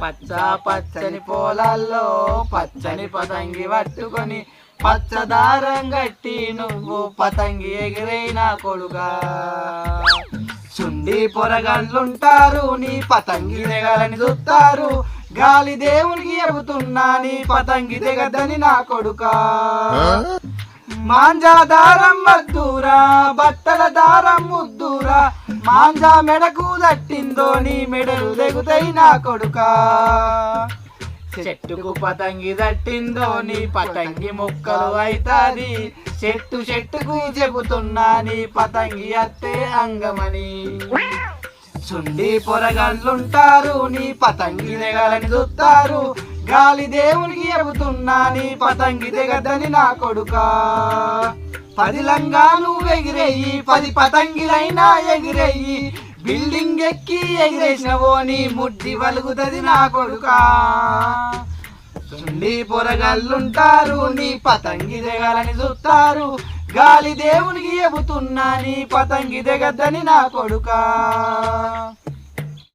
పచ్చ పచ్చని పొలాల్లో పచ్చని పతంగి పట్టుకొని పచ్చదారం గట్టి నువ్వు పతంగి ఎగిరైన కొడుగా. చుండి పొరగళ్ళుంటారు నీ పతంగి దిగలని చూస్తారు, గాలి దేవునికి ఎరుగుతున్నా నీ పతంగి దిగదని నా కొడుకా. మాంజా దారం మద్దూరా బట్టల దారం ముద్దూరా, మాంజా మెడకు దట్టిందో నీ మెడలు దిగుతాయి నా కొడుకా. చెట్టుకు పతంగి దట్టిందో నీ పతంగి ముక్కలు అయితాది, చెట్టు చెట్టుకు చెబుతున్నా నీ పతంగి అత్తే అంగమని. చుండి పొరగళ్ళుంటారు నీ పతంగి దిగలని చూస్తారు, గాలి దేవునికి ఎరుగుతున్నా నీ పతంగి దిగదని నా కొడుకా. 10 లంగాలు ఎగిరేయి 10 పతంగిలైనా ఎగిరేయి, బిల్డింగ్ ఎక్కి ఎగిరేసినవో నీ ముడ్డి వలుగుతది నా కొడుకా. చుండి పొరగళ్ళుంటారు నీ పతంగి దిగలని చూస్తారు, గాలి దేవునికి ఎబుతున్నా నీ పతంగి దిగద్దని నా కొడుకా.